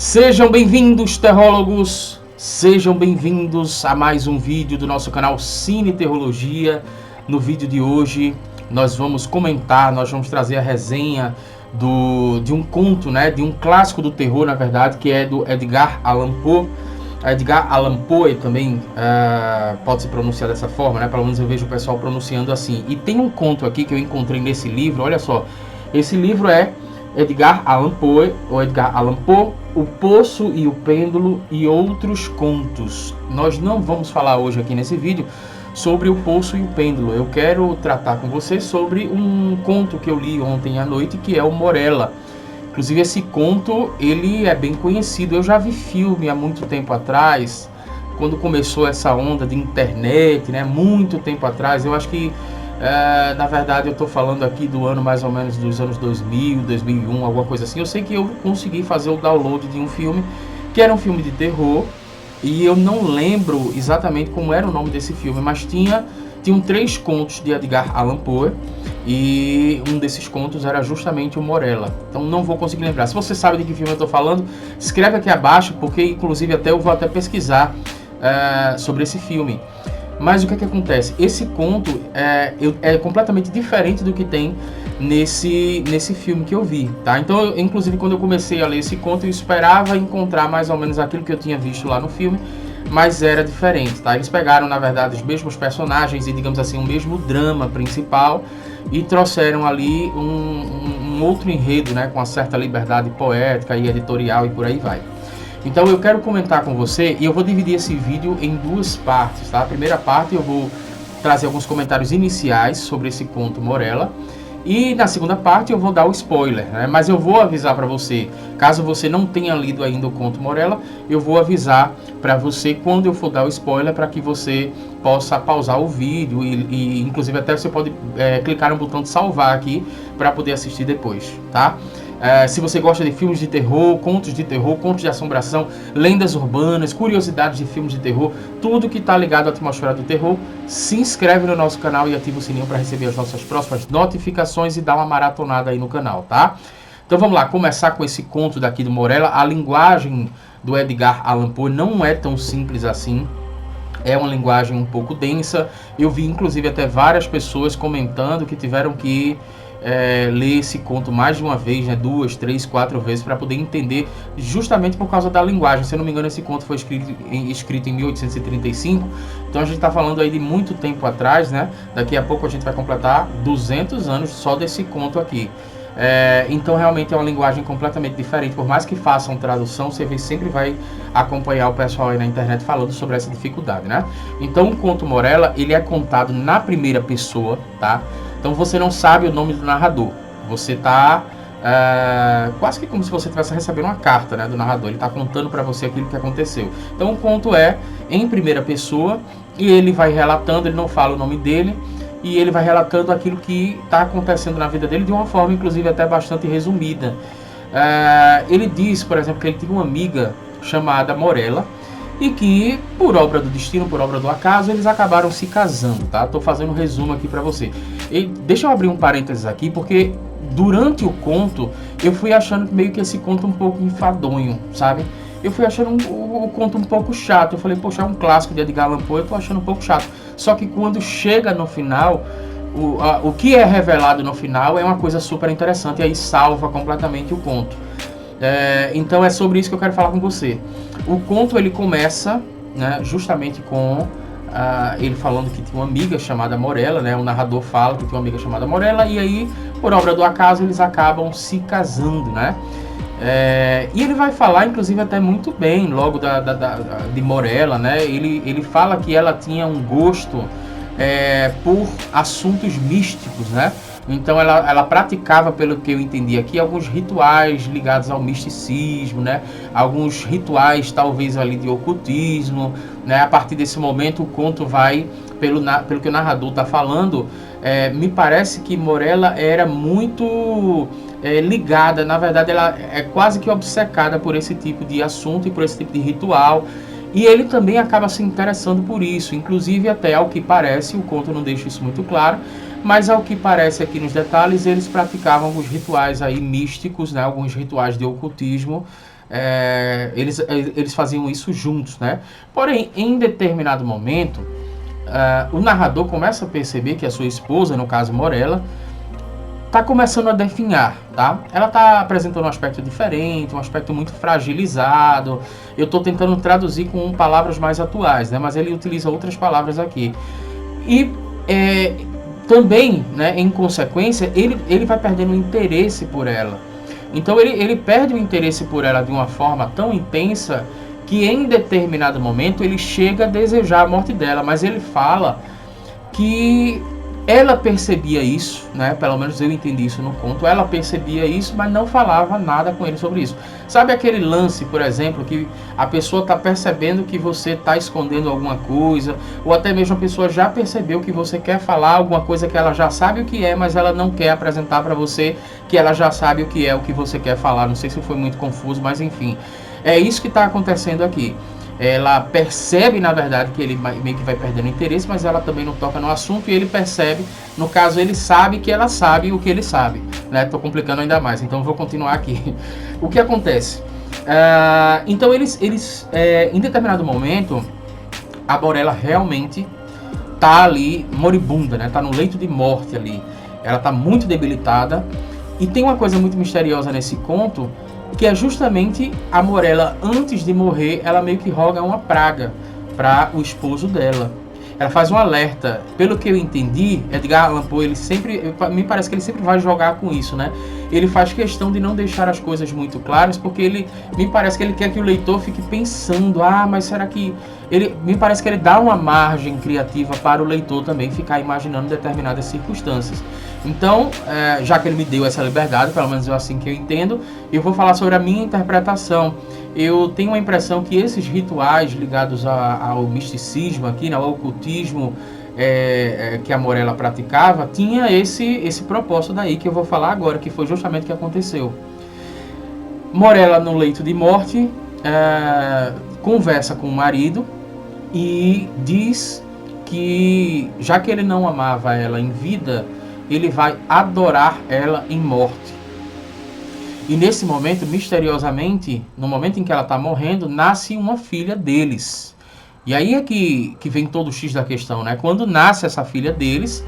Sejam bem-vindos, terrólogos, sejam bem-vindos a mais um vídeo do nosso canal Cine Terrologia. No vídeo de hoje nós vamos comentar, nós vamos trazer a resenha de um conto, né, de um clássico do terror, na verdade, que é do Edgar Allan Poe. Edgar Allan Poe também pode se pronunciar dessa forma, né? Pelo menos eu vejo o pessoal pronunciando assim. E tem um conto aqui que eu encontrei nesse livro, olha só. Esse livro é Edgar Allan Poe, ou Edgar Allan Poe, O Poço e o Pêndulo e Outros Contos. Nós não vamos falar hoje aqui nesse vídeo sobre O Poço e o Pêndulo. Eu quero tratar com você sobre um conto que eu li ontem à noite, que é o Morella. Inclusive esse conto, ele é bem conhecido. Eu já vi filme há muito tempo atrás, quando começou essa onda de internet, né? Muito tempo atrás. Eu acho que, na verdade, eu estou falando aqui do ano mais ou menos dos anos 2000, 2001, alguma coisa assim. Eu sei que eu consegui fazer o download de um filme, que era um filme de terror, e eu não lembro exatamente como era o nome desse filme, mas tinham 3 contos de Edgar Allan Poe, e um desses contos era justamente o Morella. Então não vou conseguir lembrar. Se você sabe de que filme eu estou falando, escreve aqui abaixo, porque inclusive eu vou até pesquisar sobre esse filme. Mas o que acontece? Esse conto é completamente diferente do que tem nesse filme que eu vi, tá? Então, inclusive, quando eu comecei a ler esse conto, eu esperava encontrar mais ou menos aquilo que eu tinha visto lá no filme, mas era diferente, tá? Eles pegaram, na verdade, os mesmos personagens e, digamos assim, o mesmo drama principal e trouxeram ali um outro enredo, né? Com uma certa liberdade poética e editorial e por aí vai. Então eu quero comentar com você e eu vou dividir esse vídeo em 2 partes, tá? A primeira parte eu vou trazer alguns comentários iniciais sobre esse conto Morella e na segunda parte eu vou dar o spoiler, né? Mas eu vou avisar para você, caso você não tenha lido ainda o conto Morella, eu vou avisar para você quando eu for dar o spoiler para que você possa pausar o vídeo e inclusive até você pode clicar no botão de salvar aqui para poder assistir depois, tá? Se você gosta de filmes de terror, contos de assombração, lendas urbanas, curiosidades de filmes de terror, tudo que está ligado à atmosfera do terror, se inscreve no nosso canal e ativa o sininho para receber as nossas próximas notificações e dá uma maratonada aí no canal, tá? Então vamos lá, começar com esse conto daqui do Morella. A linguagem do Edgar Allan Poe não é tão simples assim. É uma linguagem um pouco densa. Eu vi inclusive até várias pessoas comentando que tiveram que ler esse conto mais de uma vez, né, 2, 3, 4 vezes para poder entender, justamente por causa da linguagem. Se eu não me engano, esse conto foi escrito em 1835, então a gente está falando aí de muito tempo atrás, né? Daqui a pouco a gente vai completar 200 anos só desse conto aqui. Então realmente é uma linguagem completamente diferente. Por mais que façam tradução, você sempre vai acompanhar o pessoal aí na internet falando sobre essa dificuldade, né? Então o conto Morella, ele é contado na primeira pessoa, tá? Então você não sabe o nome do narrador. Você está quase que como se você estivesse recebendo uma carta, né, do narrador. Ele está contando para você aquilo que aconteceu. Então o conto é em primeira pessoa e ele vai relatando, ele não fala o nome dele, e ele vai relatando aquilo que está acontecendo na vida dele de uma forma, inclusive, até bastante resumida. Ele diz, por exemplo, que ele tinha uma amiga chamada Morella e que, por obra do destino, por obra do acaso, eles acabaram se casando, tá? Estou fazendo um resumo aqui para você. E deixa eu abrir um parênteses aqui, porque durante o conto, eu fui achando meio que esse conto um pouco enfadonho, sabe? Eu fui achando o conto um pouco chato. Eu falei, poxa, é um clássico de Edgar Allan Poe, eu tô achando um pouco chato. Só que quando chega no final, o que é revelado no final é uma coisa super interessante e aí salva completamente o conto. Então é sobre isso que eu quero falar com você. O conto ele começa, né, justamente com ele falando que tinha uma amiga chamada Morella, né? O narrador fala que tinha uma amiga chamada Morella e aí, por obra do acaso, eles acabam se casando, né? E ele vai falar, inclusive, até muito bem, logo de Morella, né? Ele fala que ela tinha um gosto por assuntos místicos, né? Então ela praticava, pelo que eu entendi aqui, alguns rituais ligados ao misticismo, né? Alguns rituais, talvez, ali de ocultismo, né? A partir desse momento, o conto vai, pelo que o narrador está falando, me parece que Morella era muito ligada, na verdade ela é quase que obcecada por esse tipo de assunto e por esse tipo de ritual, e ele também acaba se interessando por isso, inclusive até ao que parece, o conto não deixa isso muito claro, mas ao que parece aqui nos detalhes, eles praticavam alguns rituais aí místicos, né, alguns rituais de ocultismo, eles faziam isso juntos, né? Porém, em determinado momento, o narrador começa a perceber que a sua esposa, no caso Morella, está começando a definhar, tá? Ela está apresentando um aspecto diferente, um aspecto muito fragilizado. Eu estou tentando traduzir com palavras mais atuais, né? Mas ele utiliza outras palavras aqui. E também, né, em consequência, ele vai perdendo o interesse por ela. Então ele perde o interesse por ela de uma forma tão intensa que em determinado momento ele chega a desejar a morte dela, mas ele fala que ela percebia isso, né? Pelo menos eu entendi isso no conto. Ela percebia isso, mas não falava nada com ele sobre isso. Sabe aquele lance, por exemplo, que a pessoa está percebendo que você está escondendo alguma coisa, ou até mesmo a pessoa já percebeu que você quer falar alguma coisa que ela já sabe o que é, mas ela não quer apresentar para você que ela já sabe o que é o que você quer falar. Não sei se foi muito confuso, mas enfim. É isso que está acontecendo aqui. Ela percebe, na verdade, que ele meio que vai perdendo interesse, mas ela também não toca no assunto e ele percebe, no caso, ele sabe que ela sabe o que ele sabe, né? Tô complicando ainda mais, então vou continuar aqui. O que acontece? Então eles em determinado momento, a Morella realmente tá ali moribunda, né? Tá no leito de morte ali. Ela tá muito debilitada e tem uma coisa muito misteriosa nesse conto, que é justamente a Morella, antes de morrer, ela meio que roga uma praga para o esposo dela. Ela faz um alerta. Pelo que eu entendi, Edgar Allan Poe, ele sempre, me parece que ele sempre vai jogar com isso, né? Ele faz questão de não deixar as coisas muito claras, porque me parece que ele quer que o leitor fique pensando, mas será que... me parece que ele dá uma margem criativa para o leitor também ficar imaginando determinadas circunstâncias. Então, já que ele me deu essa liberdade, pelo menos é assim que eu entendo, eu vou falar sobre a minha interpretação. Eu tenho a impressão que esses rituais ligados ao misticismo aqui, né, ao ocultismo que a Morella praticava, tinha esse propósito daí que eu vou falar agora, que foi justamente o que aconteceu. Morella, no leito de morte, conversa com o marido e diz que, já que ele não amava ela em vida, ele vai adorar ela em morte. E nesse momento, misteriosamente, no momento em que ela está morrendo, nasce uma filha deles. E aí é que vem todo o X da questão, né? Quando nasce essa filha deles,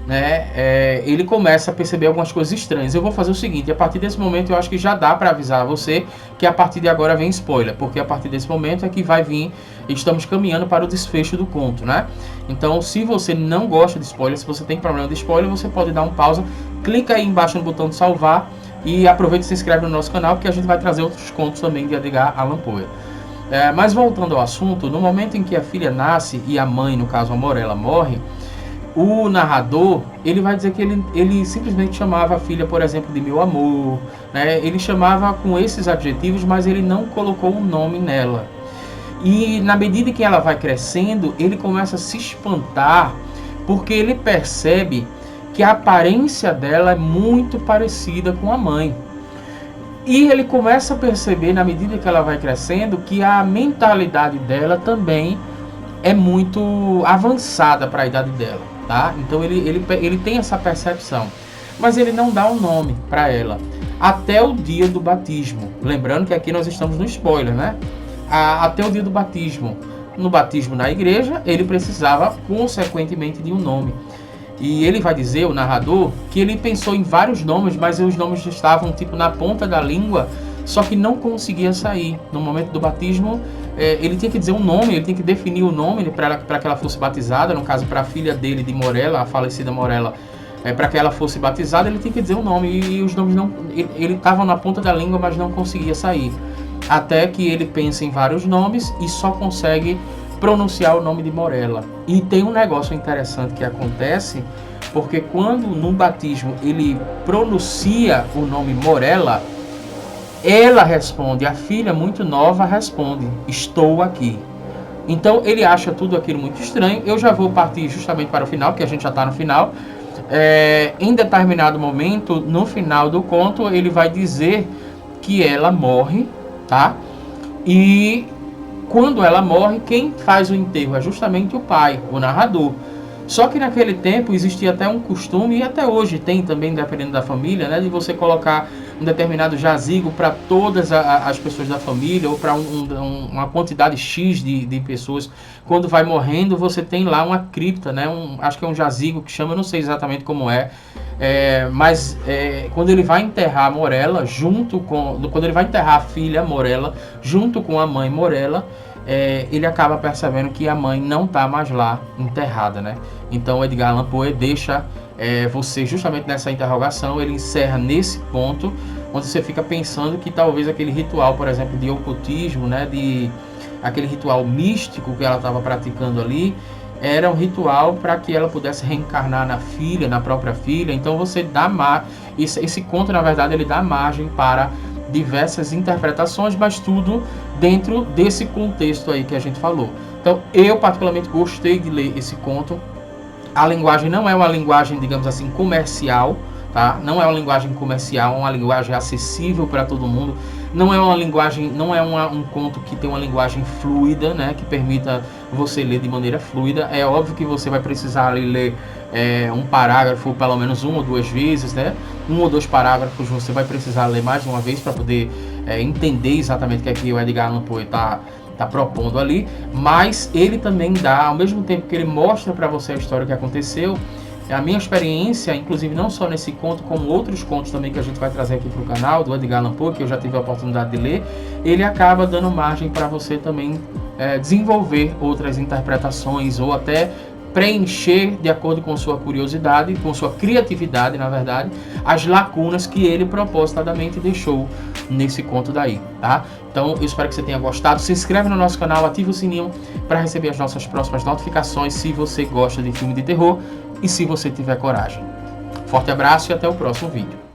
né, ele começa a perceber algumas coisas estranhas. Eu vou fazer o seguinte, a partir desse momento eu acho que já dá para avisar você que a partir de agora vem spoiler, porque a partir desse momento é que vai vir, estamos caminhando para o desfecho do conto, né? Então, se você não gosta de spoiler, se você tem problema de spoiler, você pode dar um pausa, clica aí embaixo no botão de salvar e aproveita e se inscreve no nosso canal, porque a gente vai trazer outros contos também de Edgar Allan Poe. Mas voltando ao assunto, no momento em que a filha nasce e a mãe, no caso a Morella, morre, o narrador, ele vai dizer que ele simplesmente chamava a filha, por exemplo, de meu amor, né? Ele chamava com esses adjetivos, mas ele não colocou um nome nela. E na medida que ela vai crescendo, ele começa a se espantar, porque ele percebe que a aparência dela é muito parecida com a mãe. E ele começa a perceber, na medida que ela vai crescendo, que a mentalidade dela também é muito avançada para a idade dela, tá? Então ele tem essa percepção, mas ele não dá um nome para ela até o dia do batismo. Lembrando que aqui nós estamos no spoiler, né? Até o dia do batismo. No batismo na igreja, ele precisava consequentemente de um nome. E ele vai dizer, o narrador, que ele pensou em vários nomes, mas os nomes estavam tipo na ponta da língua, só que não conseguia sair. No momento do batismo, ele tinha que dizer um nome, ele tinha que definir o nome para que ela fosse batizada. No caso, para a filha dele, de Morella, a falecida Morella, para que ela fosse batizada, ele tinha que dizer um nome. E os nomes não... Ele estava na ponta da língua, mas não conseguia sair. Até que ele pensa em vários nomes e só consegue pronunciar o nome de Morella. E tem um negócio interessante que acontece, porque quando no batismo ele pronuncia o nome Morella, ela responde, a filha muito nova responde, estou aqui. Então ele acha tudo aquilo muito estranho. Eu já vou partir justamente para o final, porque a gente já está no final. Em determinado momento, no final do conto, ele vai dizer que ela morre, tá? E quando ela morre, quem faz o enterro é justamente o pai, o narrador. Só que naquele tempo existia até um costume, e até hoje tem também, dependendo da família, né, de você colocar um determinado jazigo para todas as pessoas da família ou para uma quantidade X de pessoas. Quando vai morrendo, você tem lá uma cripta, né? Acho que é um jazigo que chama, eu não sei exatamente como mas quando ele vai enterrar Morella, quando ele vai enterrar a filha Morella, junto com a mãe Morella, ele acaba percebendo que a mãe não está mais lá enterrada, né? Então Edgar Allan Poe deixa você justamente nessa interrogação, ele encerra nesse ponto, onde você fica pensando que talvez aquele ritual, por exemplo, de ocultismo, né? Aquele ritual místico que ela estava praticando ali, era um ritual para que ela pudesse reencarnar na filha, na própria filha. Então você dá esse conto, na verdade, ele dá margem para diversas interpretações, mas tudo dentro desse contexto aí que a gente falou. Então eu particularmente gostei de ler esse conto. A linguagem não é uma linguagem, digamos assim, comercial, tá? Não é uma linguagem comercial, é uma linguagem acessível para todo mundo. Não é uma linguagem, não é um conto que tem uma linguagem fluida, né? Que permita você ler de maneira fluida. É óbvio que você vai precisar ler um parágrafo pelo menos 1 ou 2 vezes, né? 1 ou 2 parágrafos você vai precisar ler mais de uma vez para poder entender exatamente o que é que o Edgar Allan Poe está propondo ali, mas ele também dá, ao mesmo tempo que ele mostra para você a história que aconteceu, a minha experiência, inclusive não só nesse conto, como outros contos também que a gente vai trazer aqui para o canal, do Edgar Allan Poe, que eu já tive a oportunidade de ler, ele acaba dando margem para você também desenvolver outras interpretações, ou até preencher, de acordo com sua curiosidade, com sua criatividade, na verdade, as lacunas que ele propositadamente deixou nesse conto daí, tá? Então, eu espero que você tenha gostado. Se inscreve no nosso canal, ativa o sininho para receber as nossas próximas notificações, se você gosta de filme de terror e se você tiver coragem. Forte abraço e até o próximo vídeo.